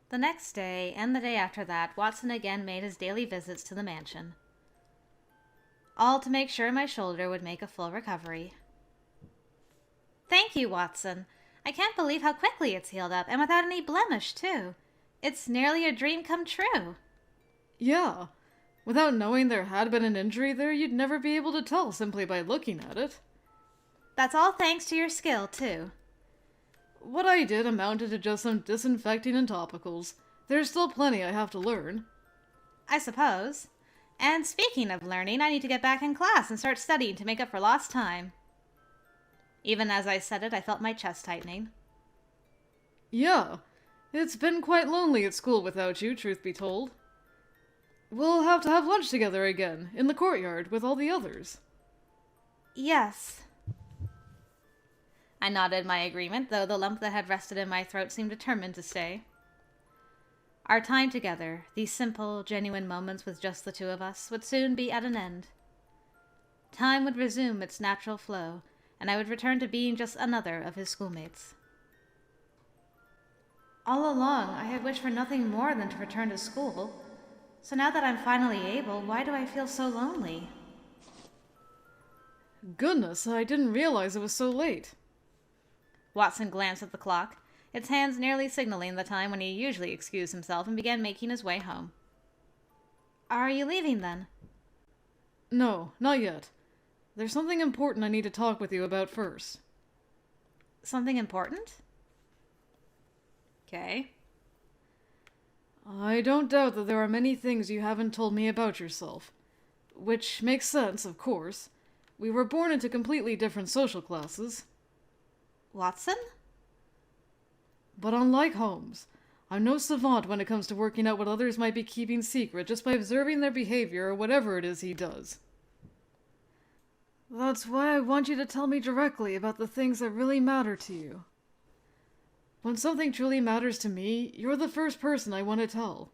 The next day, and the day after that, Watson again made his daily visits to the mansion. All to make sure my shoulder would make a full recovery. Thank you, Watson. I can't believe how quickly it's healed up, and without any blemish, too. It's nearly a dream come true. Yeah. Without knowing there had been an injury there, you'd never be able to tell simply by looking at it. That's all thanks to your skill, too. What I did amounted to just some disinfecting and topicals. There's still plenty I have to learn. I suppose. And speaking of learning, I need to get back in class and start studying to make up for lost time. Even as I said it, I felt my chest tightening. Yeah. It's been quite lonely at school without you, truth be told. We'll have to have lunch together again, in the courtyard, with all the others. Yes. I nodded my agreement, though the lump that had rested in my throat seemed determined to stay. Our time together, these simple, genuine moments with just the two of us, would soon be at an end. Time would resume its natural flow, and I would return to being just another of his schoolmates. All along, I had wished for nothing more than to return to school. So now that I'm finally able, why do I feel so lonely? Goodness, I didn't realize it was so late. Watson glanced at the clock, its hands nearly signaling the time when he usually excused himself, and began making his way home. Are you leaving, then? No, not yet. There's something important I need to talk with you about first. Something important? Okay. I don't doubt that there are many things you haven't told me about yourself. Which makes sense, of course. We were born into completely different social classes. Watson? But unlike Holmes, I'm no savant when it comes to working out what others might be keeping secret just by observing their behavior or whatever it is he does. That's why I want you to tell me directly about the things that really matter to you. When something truly matters to me, you're the first person I want to tell.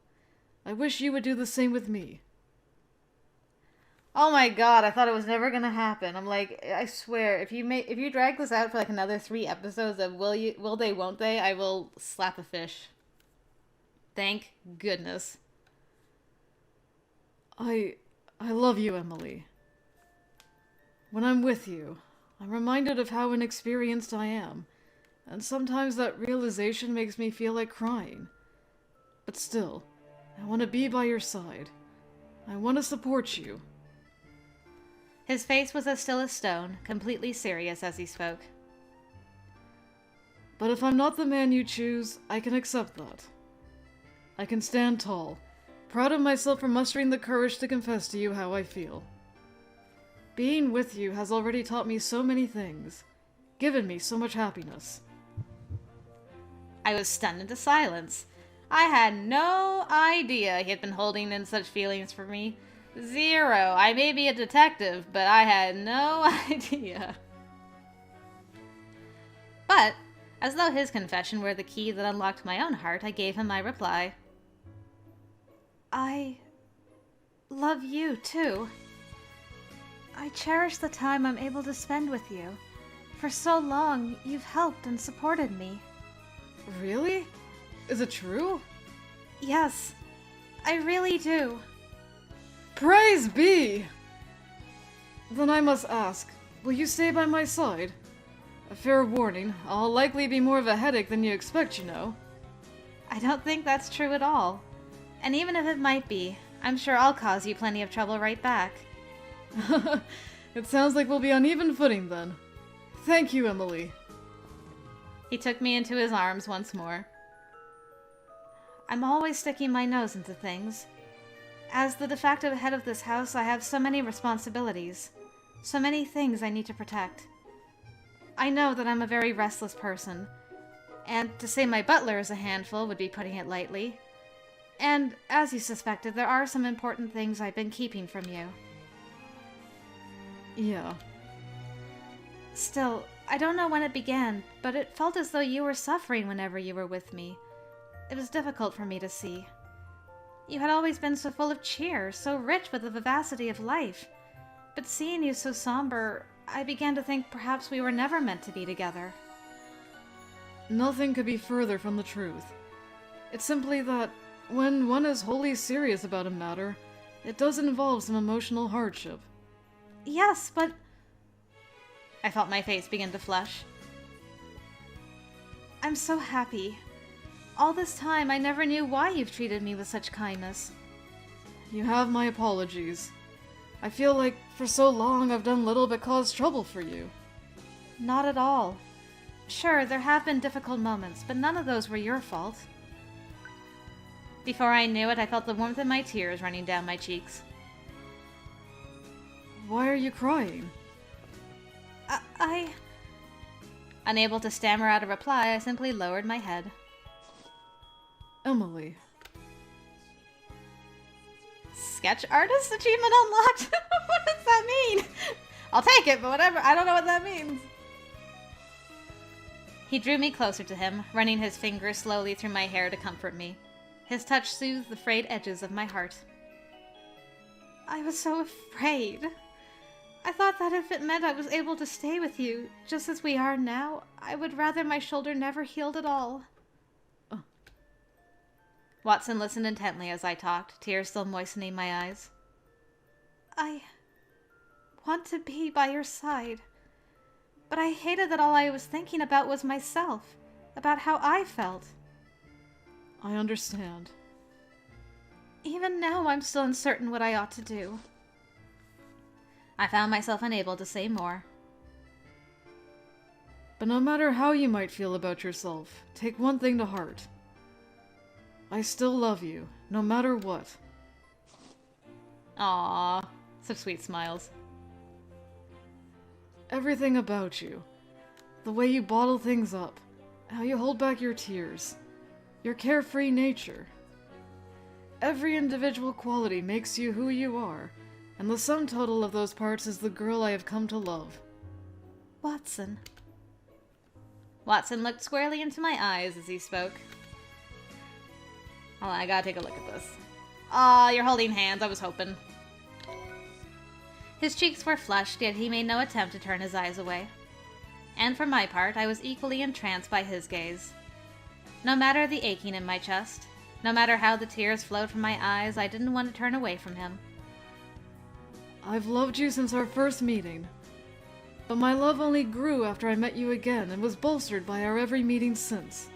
I wish you would do the same with me. Oh my god, I thought it was never gonna happen. I'm like, I swear, if you drag this out for like another 3 episodes of will they, won't they, I will slap a fish. Thank goodness. I love you, Emily. When I'm with you, I'm reminded of how inexperienced I am, and sometimes that realization makes me feel like crying. But still, I want to be by your side. I want to support you. His face was as still as stone, completely serious as he spoke. But if I'm not the man you choose, I can accept that. I can stand tall, proud of myself for mustering the courage to confess to you how I feel. Being with you has already taught me so many things, given me so much happiness. I was stunned into silence. I had no idea he had been holding in such feelings for me. Zero. I may be a detective, but I had no idea. But, as though his confession were the key that unlocked my own heart, I gave him my reply. I love you, too. I cherish the time I'm able to spend with you. For so long, you've helped and supported me. Really? Is it true? Yes, I really do. Praise be! Then I must ask, will you stay by my side? A fair warning, I'll likely be more of a headache than you expect, you know. I don't think that's true at all. And even if it might be, I'm sure I'll cause you plenty of trouble right back. It sounds like we'll be on even footing then. Thank you, Emily. He took me into his arms once more. I'm always sticking my nose into things. As the de facto head of this house, I have so many responsibilities. So many things I need to protect. I know that I'm a very restless person. And to say my butler is a handful would be putting it lightly. And, as you suspected, there are some important things I've been keeping from you. Yeah. Still, I don't know when it began, but it felt as though you were suffering whenever you were with me. It was difficult for me to see. You had always been so full of cheer, so rich with the vivacity of life. But seeing you so somber, I began to think perhaps we were never meant to be together. Nothing could be further from the truth. It's simply that when one is wholly serious about a matter, it does involve some emotional hardship. Yes, but... I felt my face begin to flush. I'm so happy. All this time, I never knew why you've treated me with such kindness. You have my apologies. I feel like for so long I've done little but caused trouble for you. Not at all. Sure, there have been difficult moments, but none of those were your fault. Before I knew it, I felt the warmth of my tears running down my cheeks. Why are you crying? I... Unable to stammer out a reply, I simply lowered my head. Emily. Sketch artist achievement unlocked? What does that mean? I'll take it, but whatever. I don't know what that means. He drew me closer to him, running his fingers slowly through my hair to comfort me. His touch soothed the frayed edges of my heart. I was so afraid. I thought that if it meant I was able to stay with you, just as we are now, I would rather my shoulder never healed at all. Watson listened intently as I talked, tears still moistening my eyes. I want to be by your side, but I hated that all I was thinking about was myself, about how I felt. I understand. Even now, I'm still uncertain what I ought to do. I found myself unable to say more. But no matter how you might feel about yourself, take one thing to heart. I still love you, no matter what. Aww, such sweet smiles. Everything about you. The way you bottle things up, how you hold back your tears, your carefree nature. Every individual quality makes you who you are, and the sum total of those parts is the girl I have come to love. Watson. Watson looked squarely into my eyes as he spoke. Hold on, I gotta take a look at this. Aw, you're holding hands, I was hoping. His cheeks were flushed, yet he made no attempt to turn his eyes away. And for my part, I was equally entranced by his gaze. No matter the aching in my chest, no matter how the tears flowed from my eyes, I didn't want to turn away from him. I've loved you since our first meeting, but my love only grew after I met you again and was bolstered by our every meeting since.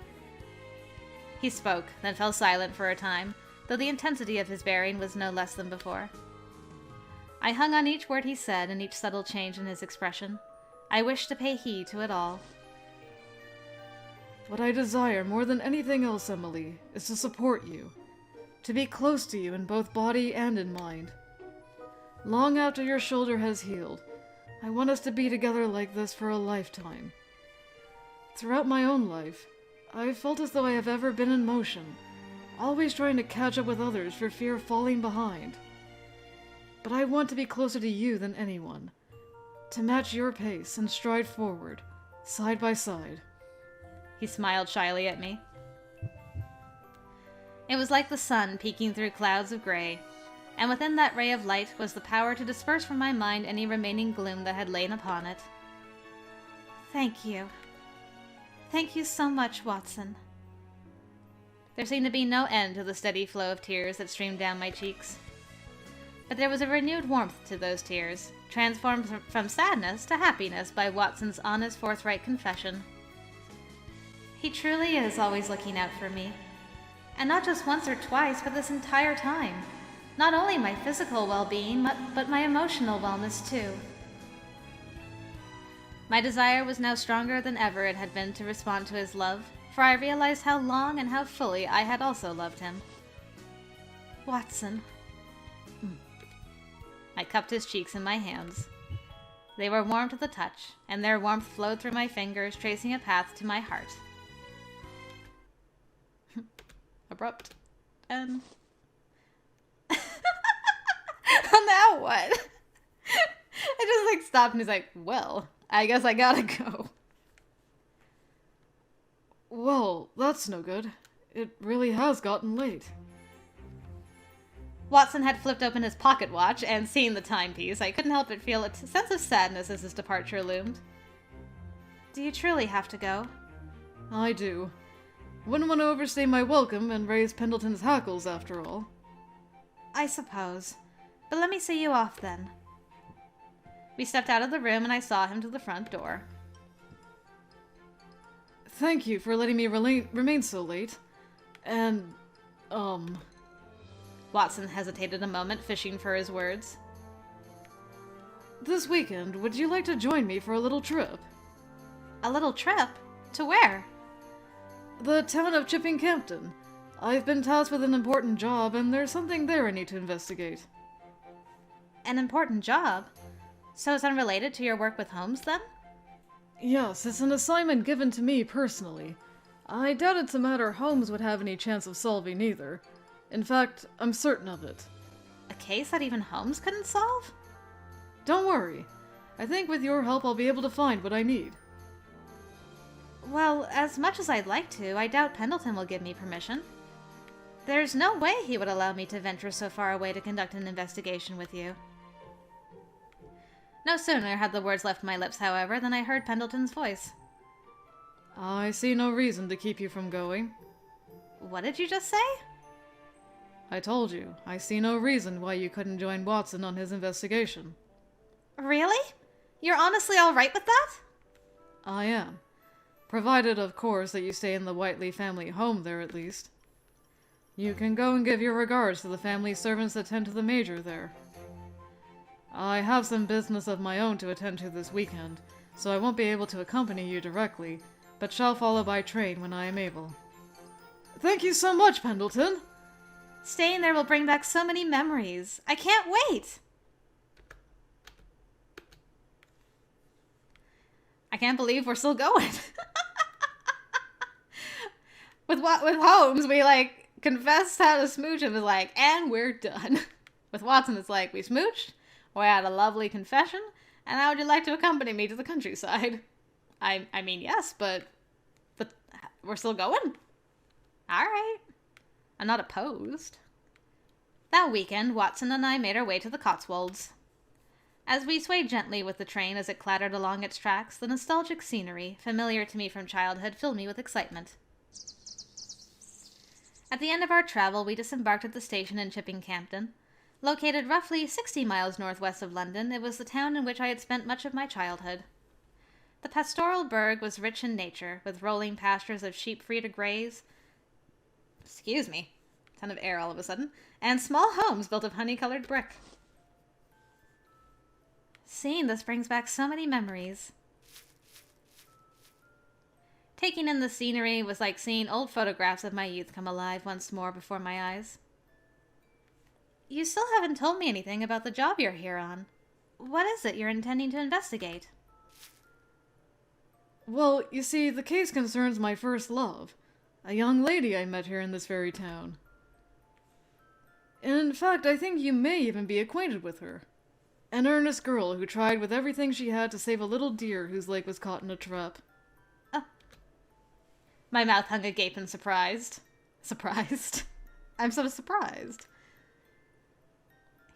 He spoke, then fell silent for a time, though the intensity of his bearing was no less than before. I hung on each word he said and each subtle change in his expression. I wished to pay heed to it all. What I desire more than anything else, Emily, is to support you, to be close to you in both body and in mind. Long after your shoulder has healed, I want us to be together like this for a lifetime. Throughout my own life, I've felt as though I have ever been in motion, always trying to catch up with others for fear of falling behind. But I want to be closer to you than anyone, to match your pace and stride forward, side by side. He smiled shyly at me. It was like the sun peeking through clouds of gray, and within that ray of light was the power to disperse from my mind any remaining gloom that had lain upon it. Thank you. Thank you so much, Watson. There seemed to be no end to the steady flow of tears that streamed down my cheeks. But there was a renewed warmth to those tears, transformed from sadness to happiness by Watson's honest, forthright confession. He truly is always looking out for me. And not just once or twice, but this entire time. Not only my physical well-being, but my emotional wellness too. My desire was now stronger than ever it had been to respond to his love, for I realized how long and how fully I had also loved him. Watson. I cupped his cheeks in my hands. They were warm to the touch, and their warmth flowed through my fingers, tracing a path to my heart. Abrupt. And... now what? I just stopped and he's like, well, I guess I gotta go. Well, that's no good. It really has gotten late. Watson had flipped open his pocket watch, and seeing the timepiece, I couldn't help but feel a sense of sadness as his departure loomed. Do you truly have to go? I do. Wouldn't want to overstay my welcome and raise Pendleton's hackles, after all. I suppose. But let me see you off, then. We stepped out of the room and I saw him to the front door. Thank you for letting me remain so late. And, Watson hesitated a moment, fishing for his words. This weekend, would you like to join me for a little trip? A little trip? To where? The town of Chippingcampton. I've been tasked with an important job, and there's something there I need to investigate. An important job? So it's unrelated to your work with Holmes, then? Yes, it's an assignment given to me personally. I doubt it's a matter Holmes would have any chance of solving either. In fact, I'm certain of it. A case that even Holmes couldn't solve? Don't worry. I think with your help I'll be able to find what I need. Well, as much as I'd like to, I doubt Pendleton will give me permission. There's no way he would allow me to venture so far away to conduct an investigation with you. No sooner had the words left my lips, however, than I heard Pendleton's voice. I see no reason to keep you from going. What did you just say? I told you, I see no reason why you couldn't join Watson on his investigation. Really? You're honestly all right with that? I am. Provided, of course, that you stay in the Whiteley family home there at least. You can go and give your regards to the family servants that tend to the Major there. I have some business of my own to attend to this weekend, so I won't be able to accompany you directly, but shall follow by train when I am able. Thank you so much, Pendleton! Staying there will bring back so many memories. I can't wait! I can't believe we're still going. With Holmes, we confessed how to smooch and was and we're done. With Watson, it's we smooched, we had a lovely confession, and how would you like to accompany me to the countryside? I mean, yes, but we're still going? Alright. I'm not opposed. That weekend, Watson and I made our way to the Cotswolds. As we swayed gently with the train as it clattered along its tracks, the nostalgic scenery, familiar to me from childhood, filled me with excitement. At the end of our travel, we disembarked at the station in Chippingcampton. Located roughly 60 miles northwest of London, it was the town in which I had spent much of my childhood. The pastoral burg was rich in nature, with rolling pastures of sheep free to graze. Excuse me. Ton of air all of a sudden. And small homes built of honey-colored brick. Seeing this brings back so many memories. Taking in the scenery was like seeing old photographs of my youth come alive once more before my eyes. You still haven't told me anything about the job you're here on. What is it you're intending to investigate? Well, you see, the case concerns my first love, a young lady I met here in this very town. In fact, I think you may even be acquainted with her. An earnest girl who tried with everything she had to save a little deer whose leg was caught in a trap. Oh. My mouth hung agape in surprised. Surprised? I'm so surprised.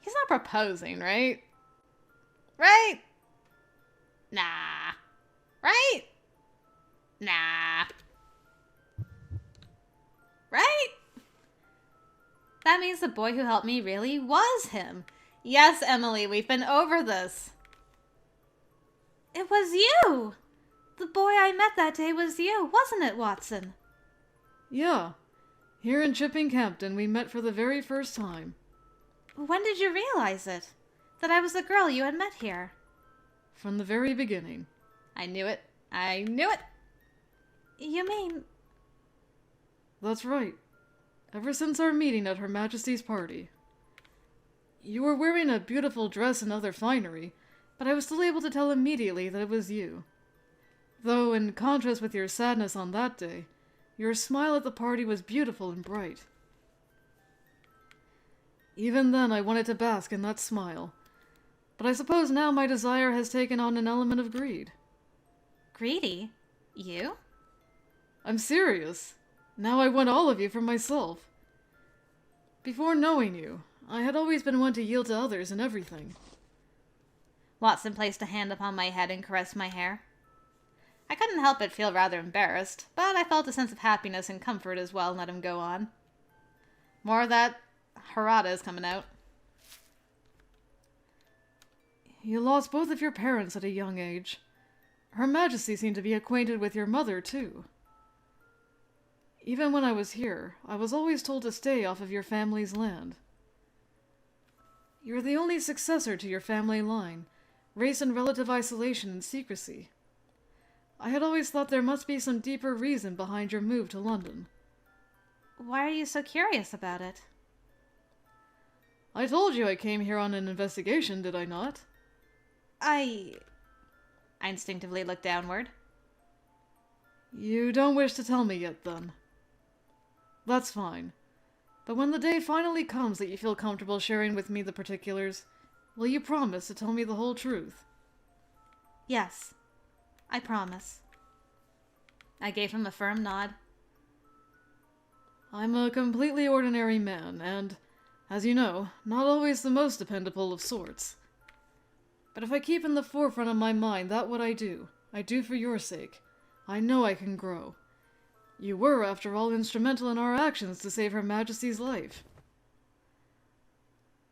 He's not proposing, right? Right? Nah. Right? Nah. Right? That means the boy who helped me really was him. Yes, Emily, we've been over this. It was you! The boy I met that day was you, wasn't it, Watson? Yeah. Here in Chippingcampton, we met for the very first time. When did you realize it? That I was the girl you had met here? From the very beginning. I knew it. I knew it. You mean... That's right. Ever since our meeting at Her Majesty's party. You were wearing a beautiful dress and other finery, but I was still able to tell immediately that it was you. Though, in contrast with your sadness on that day, your smile at the party was beautiful and bright. Even then, I wanted to bask in that smile. But I suppose now my desire has taken on an element of greed. Greedy? You? I'm serious. Now I want all of you for myself. Before knowing you, I had always been one to yield to others in everything. Watson placed a hand upon my head and caressed my hair. I couldn't help but feel rather embarrassed, but I felt a sense of happiness and comfort as well and let him go on. More of that Harada is coming out. You lost both of your parents at a young age. Her Majesty seemed to be acquainted with your mother, too. Even when I was here, I was always told to stay off of your family's land. You're the only successor to your family line, raised in relative isolation and secrecy. I had always thought there must be some deeper reason behind your move to London. Why are you so curious about it? I told you I came here on an investigation, did I not? I instinctively looked downward. You don't wish to tell me yet, then. That's fine. But when the day finally comes that you feel comfortable sharing with me the particulars, will you promise to tell me the whole truth? Yes, I promise. I gave him a firm nod. I'm a completely ordinary man, and, as you know, not always the most dependable of sorts. But if I keep in the forefront of my mind that what I do for your sake, I know I can grow. You were, after all, instrumental in our actions to save Her Majesty's life.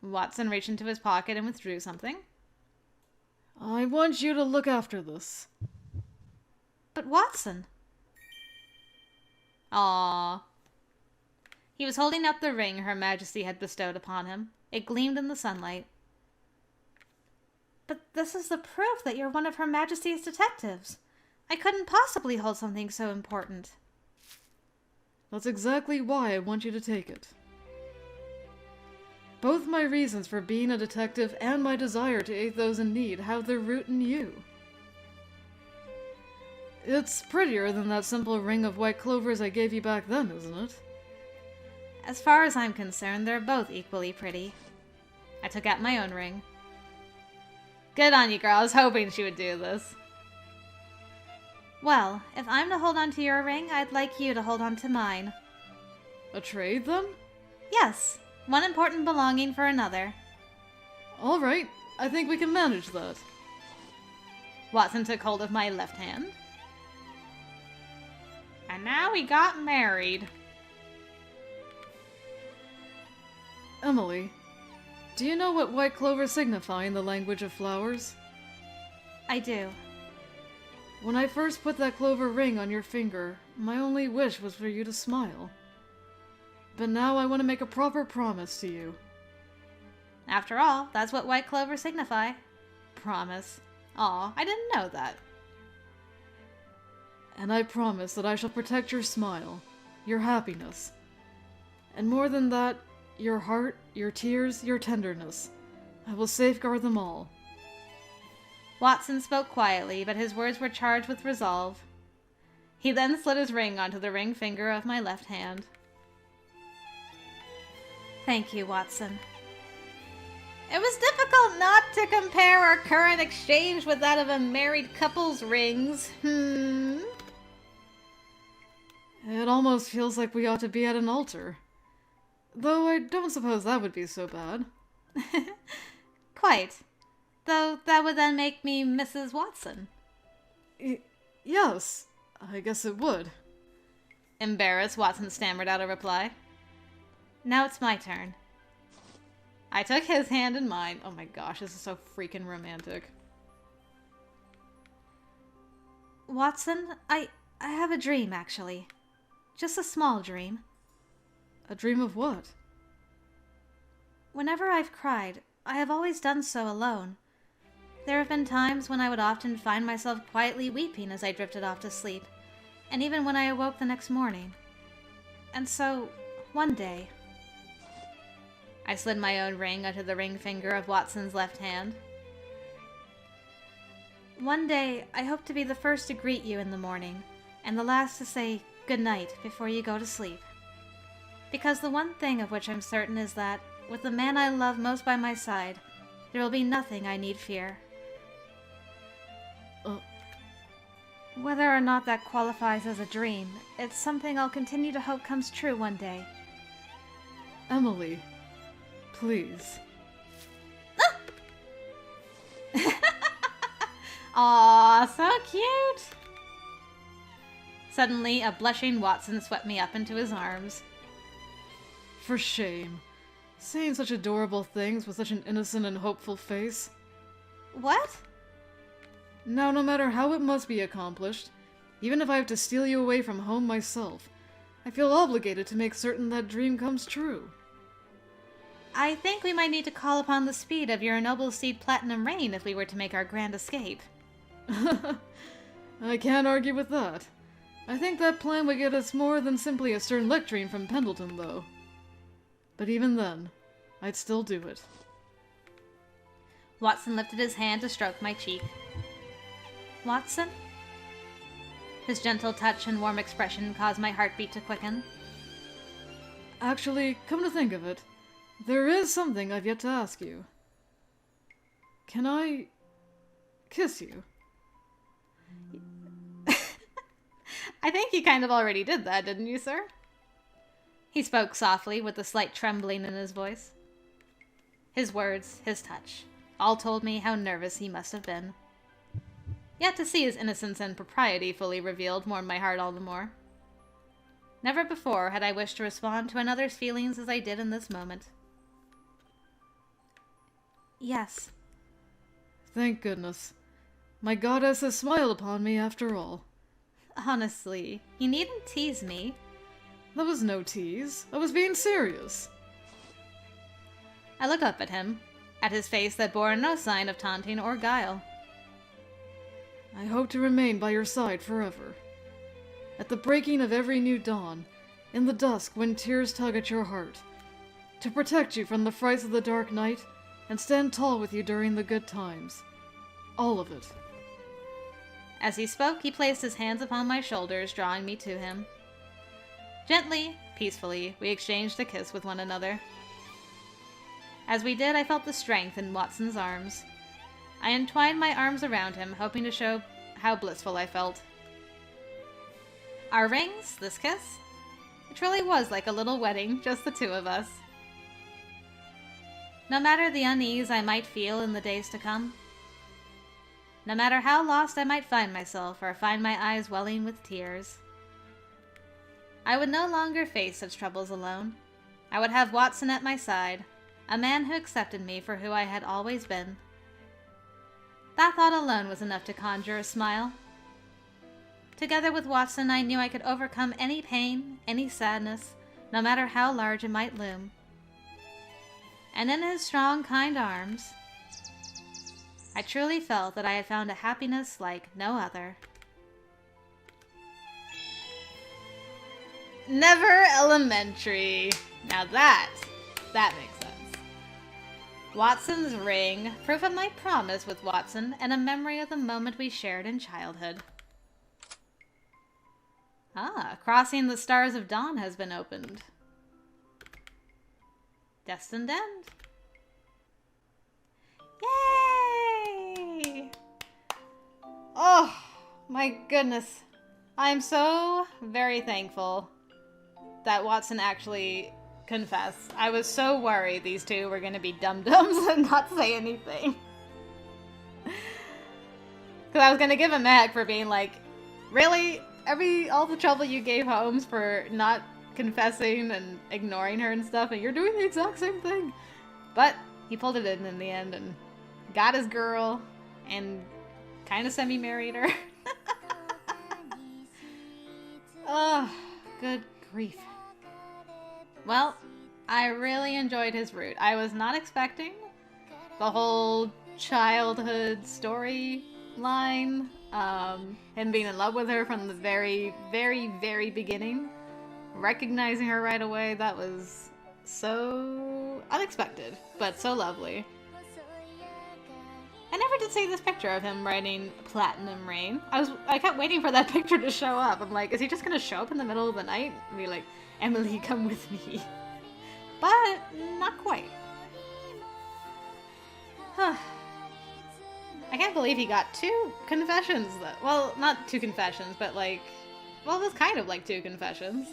Watson reached into his pocket and withdrew something. I want you to look after this. But Watson... Aww. He was holding up the ring Her Majesty had bestowed upon him. It gleamed in the sunlight. But this is the proof that you're one of Her Majesty's detectives. I couldn't possibly hold something so important. That's exactly why I want you to take it. Both my reasons for being a detective and my desire to aid those in need have their root in you. It's prettier than that simple ring of white clovers I gave you back then, isn't it? As far as I'm concerned, they're both equally pretty. I took out my own ring. Good on you, girl. I was hoping she would do this. Well, if I'm to hold on to your ring, I'd like you to hold on to mine. A trade, then? Yes. One important belonging for another. All right. I think we can manage that. Watson took hold of my left hand. And now we got married. Emily, do you know what white clovers signify in the language of flowers? I do. When I first put that clover ring on your finger, my only wish was for you to smile. But now I want to make a proper promise to you. After all, that's what white clovers signify. Promise. Aw, I didn't know that. And I promise that I shall protect your smile, your happiness. And more than that, your heart, your tears, your tenderness. I will safeguard them all. Watson spoke quietly, but his words were charged with resolve. He then slid his ring onto the ring finger of my left hand. Thank you, Watson. It was difficult not to compare our current exchange with that of a married couple's rings. It almost feels like we ought to be at an altar. Though I don't suppose that would be so bad. Quite. Though that would then make me Mrs. Watson. Yes, I guess it would. Embarrassed, Watson stammered out a reply. Now it's my turn. I took his hand in mine. Oh my gosh, this is so freaking romantic. Watson, I have a dream, actually. Just a small dream. A dream of what? Whenever I've cried, I have always done so alone. There have been times when I would often find myself quietly weeping as I drifted off to sleep, and even when I awoke the next morning. And so, one day... I slid my own ring onto the ring finger of Watson's left hand. One day, I hope to be the first to greet you in the morning, and the last to say good night before you go to sleep. Because the one thing of which I'm certain is that, with the man I love most by my side, there will be nothing I need fear. Whether or not that qualifies as a dream, it's something I'll continue to hope comes true one day. Emily, please. Aw, so cute! Suddenly, a blushing Watson swept me up into his arms. For shame. Saying such adorable things with such an innocent and hopeful face. What? Now, no matter how it must be accomplished, even if I have to steal you away from home myself, I feel obligated to make certain that dream comes true. I think we might need to call upon the speed of your noble steed Platinum Rain if we were to make our grand escape. I can't argue with that. I think that plan would get us more than simply a stern lecturing from Pendleton, though. But even then, I'd still do it. Watson lifted his hand to stroke my cheek. Watson? His gentle touch and warm expression caused my heartbeat to quicken. Actually, come to think of it, there is something I've yet to ask you. Can I kiss you? I think you kind of already did that, didn't you, sir? He spoke softly, with a slight trembling in his voice. His words, his touch, all told me how nervous he must have been. Yet to see his innocence and propriety fully revealed warmed my heart all the more. Never before had I wished to respond to another's feelings as I did in this moment. Yes. Thank goodness. My goddess has smiled upon me after all. Honestly, you needn't tease me. That was no tease. I was being serious. I looked up at him, at his face that bore no sign of taunting or guile. I hope to remain by your side forever. At the breaking of every new dawn, in the dusk when tears tug at your heart, to protect you from the frights of the dark night, and stand tall with you during the good times. All of it. As he spoke, he placed his hands upon my shoulders, drawing me to him. Gently, peacefully, we exchanged a kiss with one another. As we did, I felt the strength in Watson's arms. I entwined my arms around him, hoping to show how blissful I felt. Our rings, this kiss, it truly was like a little wedding, just the two of us. No matter the unease I might feel in the days to come, no matter how lost I might find myself or find my eyes welling with tears, I would no longer face such troubles alone. I would have Watson at my side, a man who accepted me for who I had always been. That thought alone was enough to conjure a smile. Together with Watson, I knew I could overcome any pain, any sadness, no matter how large it might loom. And in his strong, kind arms, I truly felt that I had found a happiness like no other. Never elementary. Now that makes sense. Watson's ring, proof of my promise with Watson, and a memory of the moment we shared in childhood. Ah, Crossing the Stars of Dawn has been opened. Destined End. Yay! Oh, my goodness. I'm so very thankful that Watson actually confessed. I was so worried these two were going to be dum-dums and not say anything. Because I was going to give him a heck for being like, really? All the trouble you gave Holmes for not confessing and ignoring her and stuff, and you're doing the exact same thing. But he pulled it in the end and got his girl and kind of semi-married her. Oh, good grief. Well, I really enjoyed his route. I was not expecting the whole childhood storyline, him being in love with her from the very, very, very beginning, recognizing her right away. That was so unexpected, but so lovely. I never did see this picture of him riding Platinum Rain. I kept waiting for that picture to show up. I'm like, is he just gonna show up in the middle of the night and be like, Emily, come with me? But not quite. Huh. I can't believe he got 2 confessions. Well, not 2 confessions, but like, well, it was kind of like 2 confessions.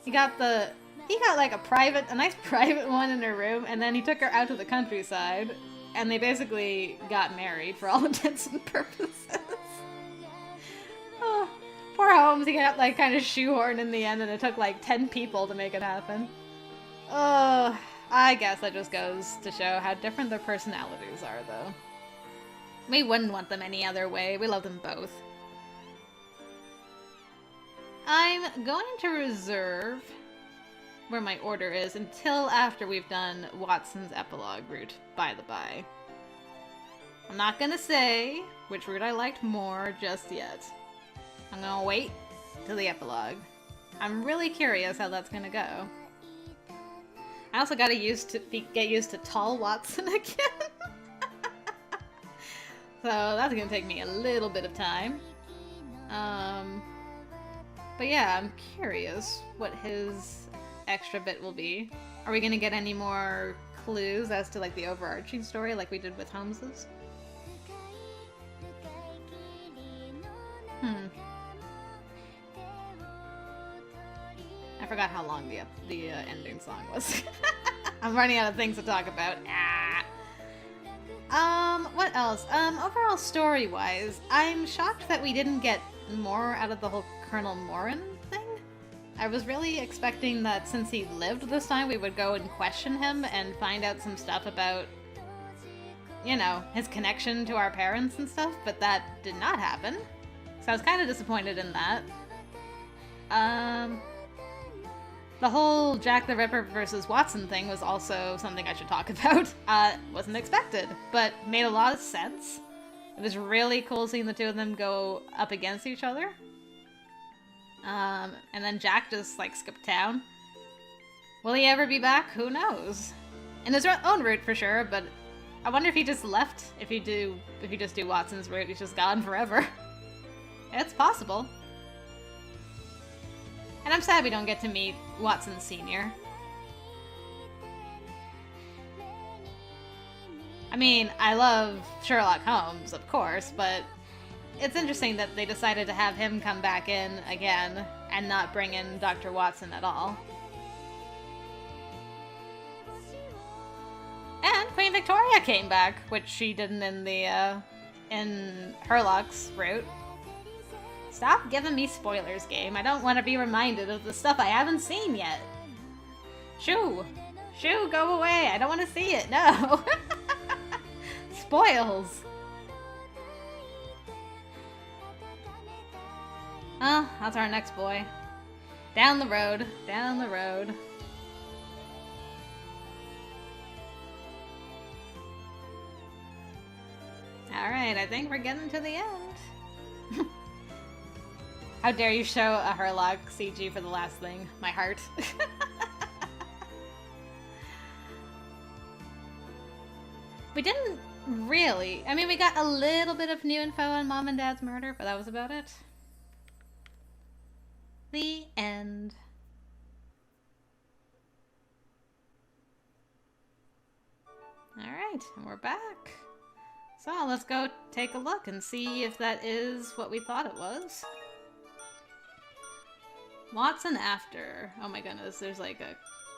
He got like a nice private one in her room, and then he took her out to the countryside, and they basically got married for all intents and purposes. Oh, Poor Holmes, he got like kind of shoehorned in the end and it took like 10 people to make it happen. Oh, I guess that just goes to show how different their personalities are though. We wouldn't want them any other way. We love them both. I'm going to reserve where my order is until after we've done Watson's epilogue route, by the by. I'm not gonna say which route I liked more just yet. I'm gonna wait till the epilogue. I'm really curious how that's gonna go. I also gotta get used to tall Watson again. So that's gonna take me a little bit of time. But yeah, I'm curious what his extra bit will be. Are we gonna get any more clues as to like the overarching story like we did with Holmes's? I forgot how long the ending song was. I'm running out of things to talk about. What else? Overall story-wise, I'm shocked that we didn't get more out of the whole Colonel Morin thing. I was really expecting that since he lived this time, we would go and question him and find out some stuff about, you know, his connection to our parents and stuff, but that did not happen. So I was kind of disappointed in that. The whole Jack the Ripper versus Watson thing was also something I should talk about. Wasn't expected, but made a lot of sense. It was really cool seeing the two of them go up against each other. And then Jack just, like, skipped town. Will he ever be back? Who knows? In his own route, for sure, but I wonder if he just left. If you just do Watson's route, he's just gone forever. It's possible. And I'm sad we don't get to meet Watson Sr. I mean, I love Sherlock Holmes, of course, but it's interesting that they decided to have him come back in again and not bring in Dr. Watson at all. And Queen Victoria came back, which she didn't in the, in Herlock's route. Stop giving me spoilers, game. I don't want to be reminded of the stuff I haven't seen yet. Shoo! Shoo, go away! I don't want to see it, no! Spoils! Oh, that's our next boy. Down the road, down the road. Alright, I think we're getting to the end. How dare you show a Herlock CG for the last thing? My heart. We didn't really. I mean, we got a little bit of new info on Mom and Dad's murder, but that was about it. The end. Alright, and we're back. So let's go take a look and see if that is what we thought it was. Watson after. Oh my goodness, there's like a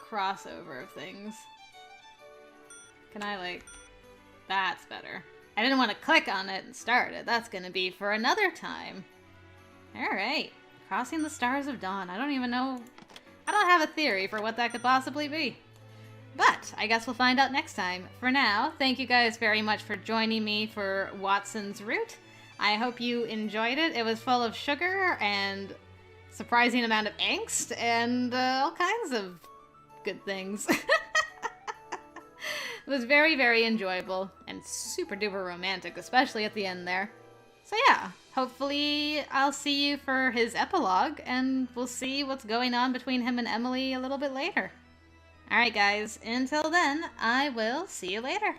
crossover of things. Can I like... That's better. I didn't want to click on it and start it. That's gonna be for another time. Alright. Crossing the Stars of Dawn. I don't even know... I don't have a theory for what that could possibly be. But I guess we'll find out next time. For now, thank you guys very much for joining me for Watson's route. I hope you enjoyed it. It was full of sugar and surprising amount of angst and all kinds of good things. It was very, very enjoyable and super duper romantic, especially at the end there. So yeah, hopefully I'll see you for his epilogue and we'll see what's going on between him and Emily a little bit later. Alright guys, until then, I will see you later.